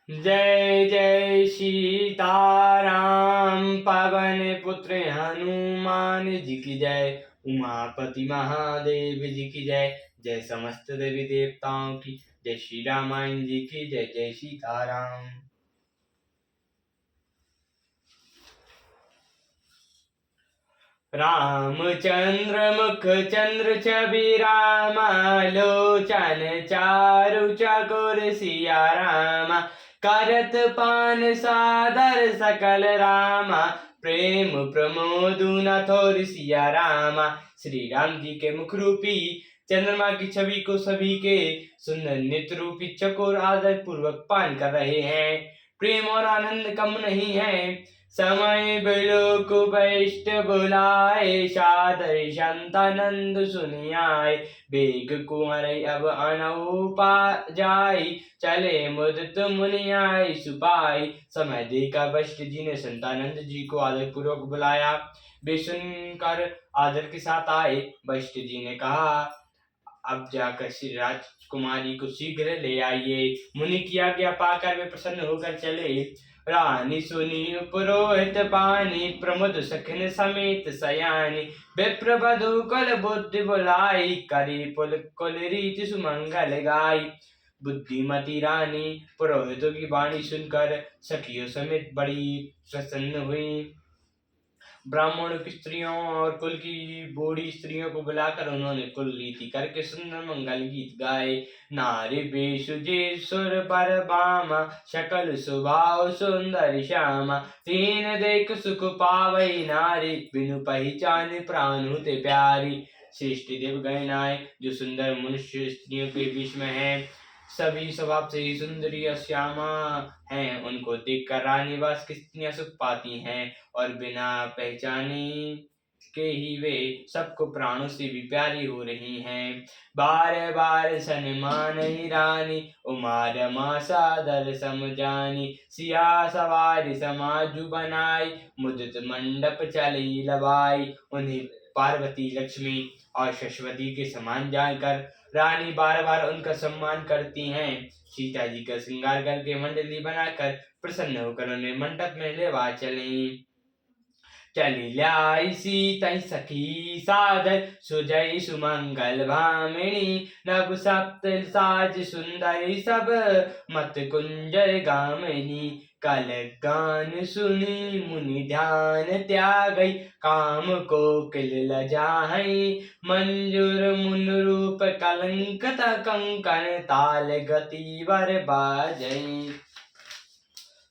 जय जय सीताराम। पवन पुत्र हनुमान जी की जय। उमापति महादेव जी की जय। जय समस्त देवी देवताओं की जय। श्री रामायण जी की जय। जय सीताराम। रामचंद्र मुख चंद्र छवि रामा। लोचन चारु चकोर सिया रामा। करत पान सादर सकल रामा। प्रेम प्रमोद न थोर सिया रामा। श्री राम जी के मुख रूपी चंद्रमा की छवि को सभी के सुंदर नेत्र रूपी चकोर आदर पूर्वक पान कर रहे हैं। प्रेम और आनंद कम नहीं है। समय बिलोक बैष्ट बुलाए। सादर संतानंद सुनियाए। बेग कुंवर अब अनौपा जाई। चले मुदित मुनियाई सुपाई। समय देखा वशिष्ठ जी ने संतानंद जी को आदर पूर्वक बुलाया। वे सुनकर आदर के साथ आए। वशिष्ठ जी ने कहा, अब जाकर श्री राजकुमारी को शीघ्र ले आइए। मुनि की आज्ञा पाकर वे प्रसन्न होकर चले। रानी सुनी पुरोहित पानी। प्रमुद सखन समेत सयानी। विप्र बधु कुल बुद्धि बुलाई। करी पुल कुल रीति सुमंगल गाई। बुद्धिमती रानी पुरोहितों की वाणी सुनकर सखियों समेत बड़ी प्रसन्न हुई। ब्राह्मणों की स्त्रियों और कुल की बूढ़ी स्त्रियों को बुलाकर उन्होंने कुल रीति करके सुंदर मंगल गीत गाए। नारी बेशु जे सुर पर बामा। शकल स्वभाव सुंदर श्यामा। तीन देख सुख पावई नारी। बिनु पहचान प्राण होते प्यारी। श्रेष्ठ देव गणनाएं जो सुंदर मनुष्य स्त्रियों के बीच में है, सभी स्वभाव से ही सुंदरी श्यामा हैं। उनको देखकर रानीवास की स्त्रियां सुख पाती हैं और बिना पहचाने के ही वे सबको प्राणों से भी प्यारी हो रही हैं। बार बार सन्मान रानी। उमा रमा सादर समझानी। सिया सवारी समाजु बनाई। मुदित मंडप चली लबाई। उन्हें पार्वती लक्ष्मी और सरस्वती के समान जानकर रानी बार बार उनका सम्मान करती हैं। सीता जी का श्रृंगार करके मंडली बनाकर प्रसन्न होकर उन्हें मंडप में लेवा चली। चली लाई सीता सखी सादर। सुजय सुमंगल भामिनी। नभ सप्त साज सुंदरी सब। मत कुंजर गामिनी। कल गान सुनी मुनि ध्यान त्यागई। काम को किल लजाहई। मंजूर मुन रूप कलंकत कंकण। ताल गति वर बाजई।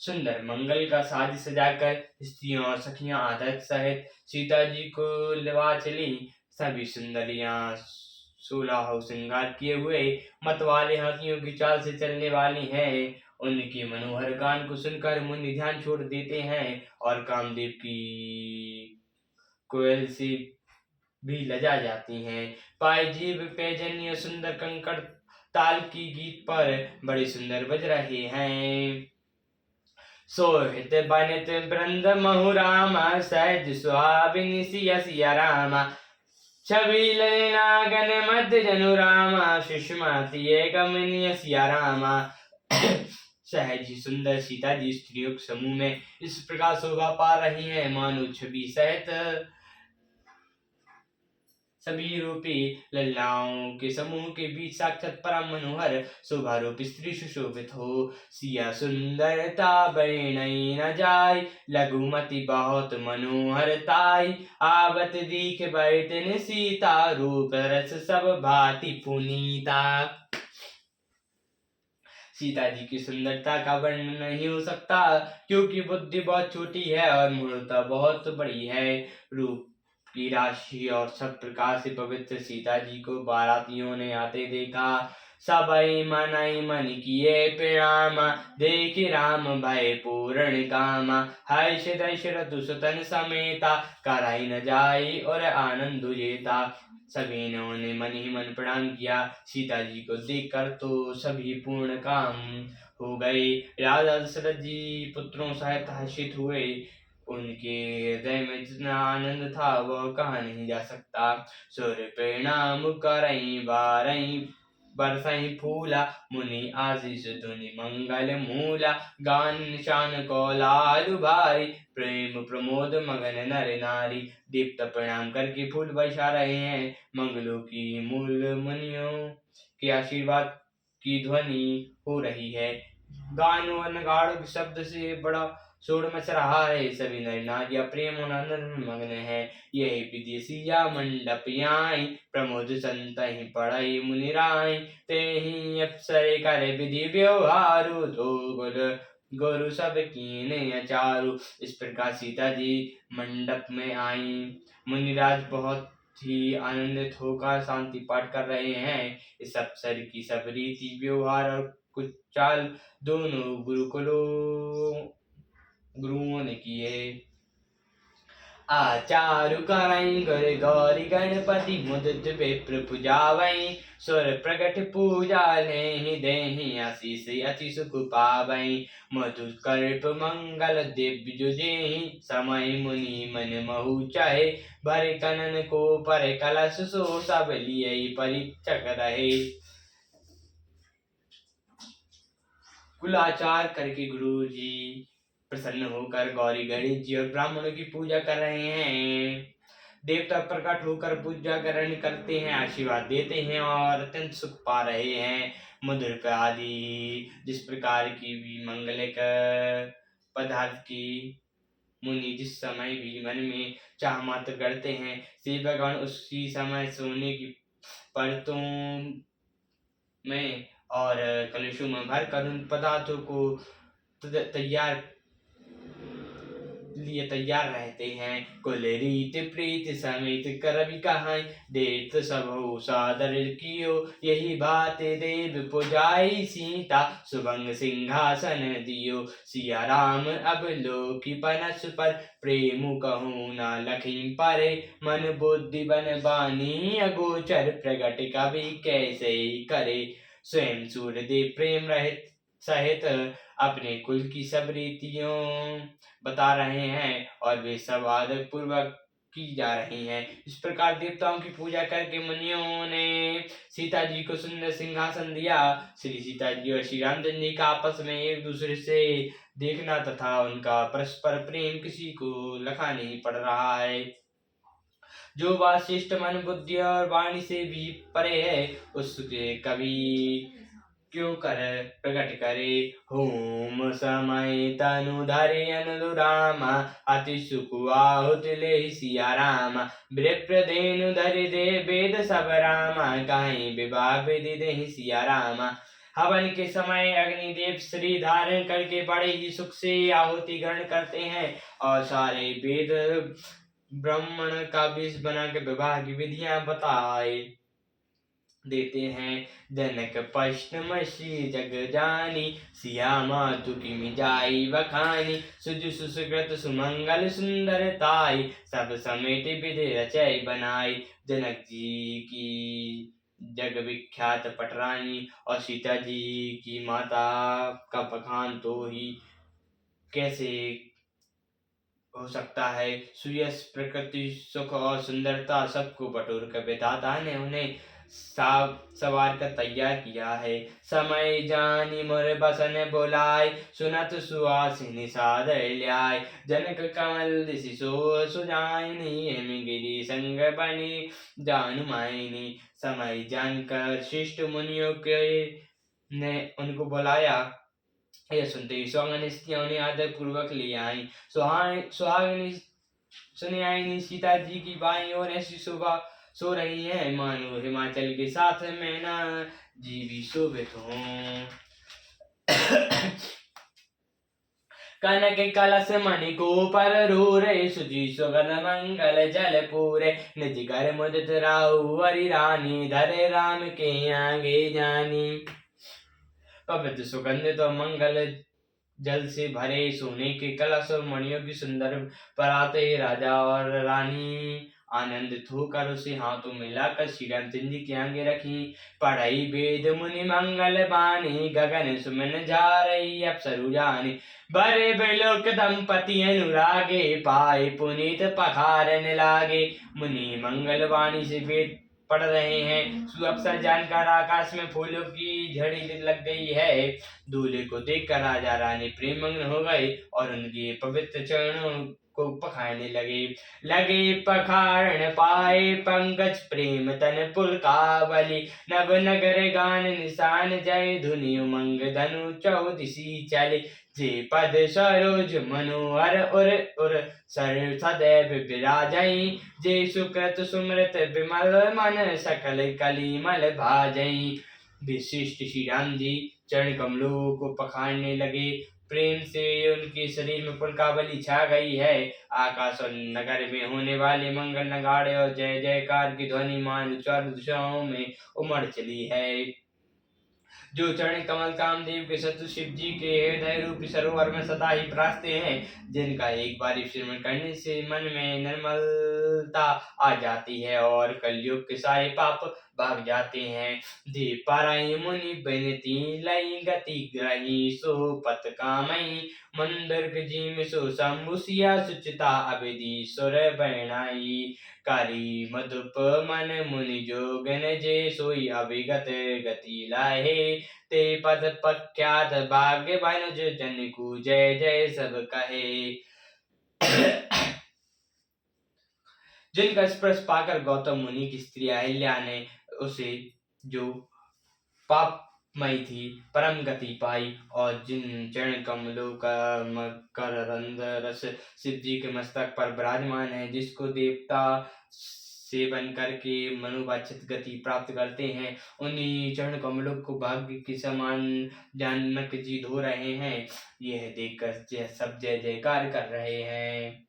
सुंदर मंगल का साज सजाकर स्त्रियों और सखियां आदर सहित सीता जी को लेवा चली। सभी सुंदरियां 16 श्रृंगार किए हुए मतवाले हाथियों की चाल से चलने वाली हैं। उनके मनोहर गान को सुनकर मुनि ध्यान छोड़ देते हैं और कामदेव की कोयल से भी लजा जाती हैं। पाए जीव पैजन्य सुंदर कंकड़ ताल की गीत पर बड़े सुंदर बज रहे हैं। सोहित बनित वृंद महु रामा। सहज सुहाविनी सिया सिया रामा। छवि नागन मध्य जनु रामा। सुषमाति गमनीय सिया रामा। सहज ही सुंदर सीता जी स्त्रियों के समूह में इस प्रकार शोभा पा रही हैं मानो छवि सहित सभी रूपी ललाओं के समूह के बीच साक्षात परम मनोहर शोभा रूपी स्त्री सुशोभित हो। सिया सुंदरता वर्णई न जाय। लघुमति बहुत मनोहर ताई। आवत दीख बैठन सीता। रूप रस सब भांति पुनीता। सीता जी की सुंदरता का वर्णन नहीं हो सकता, क्योंकि बुद्धि बहुत छोटी है और मूर्ता बहुत बड़ी है। रूप की राशि और सब प्रकार से पवित्र सीता जी को बारातियों ने आते देखा। सबई मनई मन किए प्रणाम। देख राम भय पूर्ण कामा। हर्ष दशरथ सुतन समेता। कराई न जाई और आनंद जेता। सभी ने उन्हें मन ही मन प्रणाम किया। सीता जी को देखकर तो सभी पूर्ण काम हो गए। राजा दशरथ जी पुत्रों सहित हर्षित हुए। उनके हृदय में जितना आनंद था वह कहा नहीं जा सकता। सूर्य प्रणाम करई बारई बरसई फूला, मुनि आशीष धुनि मंगल मूला, गान निशान कौलालु भारी, प्रेम प्रमोद मगन नर नारी। दीप्त प्रणाम करके फूल बरसा रहे हैं, मंगलों की मूल मुनियों के आशीर्वाद की ध्वनि हो रही है। गान और नगाड़ों के शब्द से बड़ा शोर मच रहा है, सभी नर नारियां प्रेम और आनंद में मग्न है। यही विदेशिया मंडप आई, प्रमोद संत ही पढ़ई मुनिराय, ते ही अप्सरे करे विधि व्यवहारु, तो गुरु सब कीने अचारु। इस प्रकार सीता जी मंडप में आई। मुनिराज बहुत ही आनंदित होकर शांति पाठ कर रहे हैं। इस अप्सर की सब रीति व्यवहार और कुछ चाल दोनों गुरुओं ने किए। आचारु करई गुर गौरी गणपति, मुदित विप्र पूजावई, स्वर प्रगट पूजा लेहि, देहि आशीष अति सुख पावई। मधु कल्प मंगल दिव्य जुजेहि, समय मुनि मन महु चाहे, भरे कनन को पर कलश सो, सब लिए परीक्षक रहे। कुलाचार करके गुरु जी प्रसन्न होकर गौरी गणेश जी और ब्राह्मणों की पूजा कर रहे हैं। देवता प्रकट होकर पूजा ग्रहण करते हैं, आशीर्वाद देते हैं और अत्यंत सुख पा रहे हैं। मधुर आदि जिस प्रकार की भी मंगलिक पदार्थ की मुनि जिस समय भी मन में चाह मात्र करते हैं, सेवकगण उसी समय सोने की परतों में और कलशों में भर कर उन पदार्थों को तैयार रहते हैं। कुल रीत प्रीत समेत कर भी कहाई, देत सब हो सादर कियो, यही बात देव पुजाई सीता, सुभंग सिंहासन दियो। सिया राम अब लोकी पनस पर, प्रेम कहूँ न लखीं परे, मन बुद्धि बन बानी अगोचर, प्रगट कवि कैसे करे। स्वयं सूर्यदेव प्रेम रहित सहित अपने कुल की सब रीतियों बता रहे हैं और वे सब आदर पूर्वक की जा रही हैं। इस प्रकार देवताओं की पूजा करके मुनियों ने सीता जी को सुंदर सिंहासन दिया। श्री सीता जी और श्री रामचंद्र जी का आपस में एक दूसरे से देखना तथा उनका परस्पर प्रेम किसी को लखा नहीं पड़ रहा है। जो बात श्रेष्ठ मन बुद्धि और वाणी से भी परे है, उसके कवि क्यों कर प्रकट करे। होम समय तनु धरे अनुरामा, अति सुख आहुत ले सिया रामा, विप्रदेनु धरि दे वेद सब रामा, काहीं विवाह विधि देहि सिया रामा। हवन के समय अग्निदेव श्री धारण करके बड़े ही सुख से आहुति ग्रहण करते हैं और सारे वेद ब्राह्मण का बीज बना के विवाह की विधियां बताए देते हैं। जनक पश्चिमसी जग जानी, सिया मातु की मिजाई बखानी, सुजु सुसुकृत सुमंगल सुंदरताई, सब समेत विधि रचय बनाई। जनक जी की जग विख्यात पटरानी और सीता जी की माता का बखान तो ही कैसे हो सकता है। सुयश प्रकृति सुख और सुंदरता सबको बटोर कर विधाता ने उन्हें सवार कर तैयार किया है। समय जानी मोर बसन बोलाय, सुनत सुहासिनी सादर ल्याय, जनक कमल दिशि सो सुजाइनी, हेम गिरि संग बनी जानु मायनी। समय जानकर श्रेष्ठ मुनियों के ने उनको बुलाया। यह सुनते ही सुहागन स्त्रियां उन्हें आदर पूर्वक ले आई। सुहागिनी सुनयाइनी सीता जी की बाईं ओर ऐसी शोभा सो रही है मानो हिमाचल के साथ मैना जी भी शोभित हों। कनक कलश मणि को पर रूरे, सुजी सुगंध मंगल जल पूरे, निज घर मुदित राहु हरि रानी, धरे राम के आगे जानी। पवित्र सुगंधित और मंगल जल से भरे सोने के कलश और मणियों की सुंदर पराते राजा और रानी आनंदित होकर उसे हाथों में लाकर श्री रामचंद्र जी के आगे रखी। पढ़ई वेद मुनि मंगल बानी, गगन सुमन जा रही अप्सरु जानी, बड़े बेलोक दंपति अनुरागे, पाए पुनीत पखारन लागे। मुनि मंगल वाणी से वेद पड़ रहे हैं। सुअवसर जानकर आकाश में फूलों की झड़ी लग गई है। दूल्हे को देखकर राजा रानी प्रेममग्न हो गए और उनके पवित्र चरणों को पखारने लगे पखारण पाए पंकज प्रेम तन पुलकावली। नभ नगर गान निशान जय धुनि उमंग धनु चौदिसी चले। जे पद सरोज मनोहर उर उर सर सदैव विराजई। जे सुकृत सुमृत विमल मन सकल कलिमल भाजई। विशिष्ट श्री राम जी चरण कमलों को पखारने लगे। प्रेम से उनके शरीर में पुलकावली छा गई है। आकाश और नगर में होने वाले मंगल नगाड़े और जय जयकार की ध्वनि मान चारों दिशाओं में उमड़ चली है। जो चरण कमल कामदेव के शत्रु शिव जी के हृदय रूपी सरोवर में सदा ही प्रार्थते हैं, जिनका एक बार श्रवण करने से मन में निर्मलता आ जाती है और कलयुग के सारे पाप भाग जाते हैं। देव पाराई मुनि बिनती लई गति ग्रही सो पत कामई। मंदिर जी में सो शंभुसिया सुचिता अविधि सुर बैणाई। कारी मधुप मन मुनि जोगन जे सोई अभिगत गति लाहे। ते पद प्रख्यात भाग्य भानुज जन को जय जय सब कहे। जिनका स्पर्श पाकर गौतम मुनि की स्त्री अहिल्या ने उसे जो पापमयी थी परम गति पाई और जिन चरण कमलों का मकरंद रस शिव जी के मस्तक पर विराजमान है, जिसको देवता सेवन करके मनोवांछित गति प्राप्त करते हैं, उन्हीं चरण कमलों को भाग्य के समान जानक जी धो रहे हैं। यह देखकर सब जय जयकार कर रहे हैं।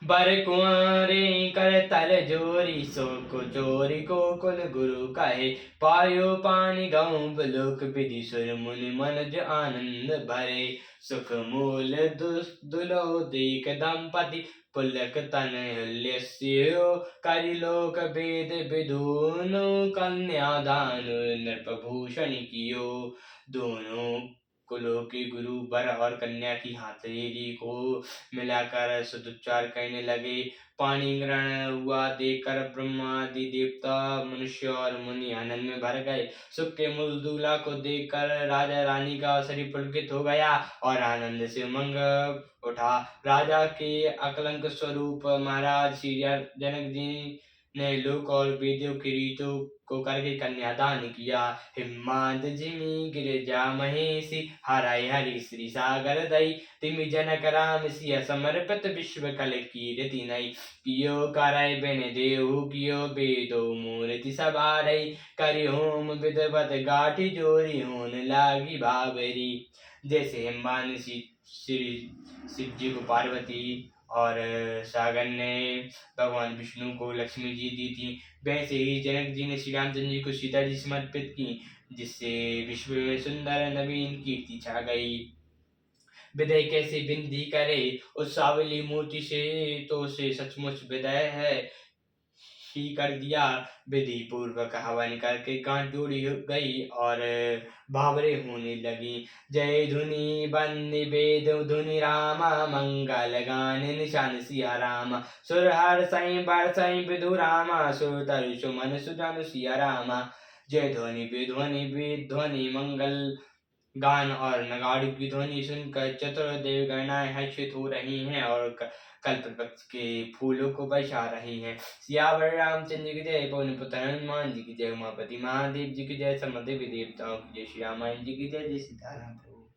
बर कुंवरे कर तल जोरी सो को चोरी को कुल गुरु कहे। पायो पानी गाँव लोक विधि सुर मुनि मनज आनंद भरे। सुख मूल दुलो देख दंपति पुलक तन हल्यस्यो। करिलोक वेद विधुनु कन्यादान नृपभूषण कियो। दोनों कुलों के गुरु वर और कन्या की हथेली को मिलाकर सदुच्चार कहने लगे। पानी ग्रहण हुआ देखकर ब्रह्मादि देवता मनुष्य और मुनि आनंद में भर गए। सुख के मूल दूल्हा को देखकर राजा रानी का शरीर पुलकित हो गया और आनंद से उमंग उठा। राजा के अकलंक स्वरूप महाराज श्री जनक जी ने लोक और वेदों की रीतों को करके कन्यादान किया। हिमाद जिमी गिरिजा महेशी हराय हरि श्री सागर दई। तिमि जनक राम सिया समर्पित विश्व कल कीर्ति नई। कियो करय बिन देहु कियो वेदो मूर्ति सवारई। करि होम विधवत गाठी जोरी होन लागी बाबरी। जैसे हिमवान श्री शिव जी को पार्वती और सागर ने भगवान विष्णु को लक्ष्मी जी दी थी, वैसे ही जनक जी ने श्री रामचंद्र जी को सीता जी समर्पित की, जिससे विश्व में सुंदर नवीन कीर्ति छा गई। विदय कैसे विनती करे उस सावली मूर्ति से, तो उसे सचमुच विदय है ही कर दिया। विधि पूर्वक हवन करके गांठ जोड़ी गई और भावरे होने लगी। जय धुनि बंदी वेद धुनि रामा मंगल गान निशान सिया रामा। सुर हर साई बर साई विधु रामा सुर तरु सुमन सुजन सिया रामा। जय ध्वनि विध्वनि मंगल गान और नगाड़ों की ध्वनि सुनकर चतुर्देव गणनाएं हर्षित हो रही हैं और कल्प वृक्ष के फूलों को बरसा रही हैं। सियावर रामचंद्र जी की जय, पवन पुत्र हनुमान जी की जय, उमापति महादेव जी की जय, समस्त देवी देवताओं की जय, श्री रामायण जी की जय, जय सीताराम प्रभु।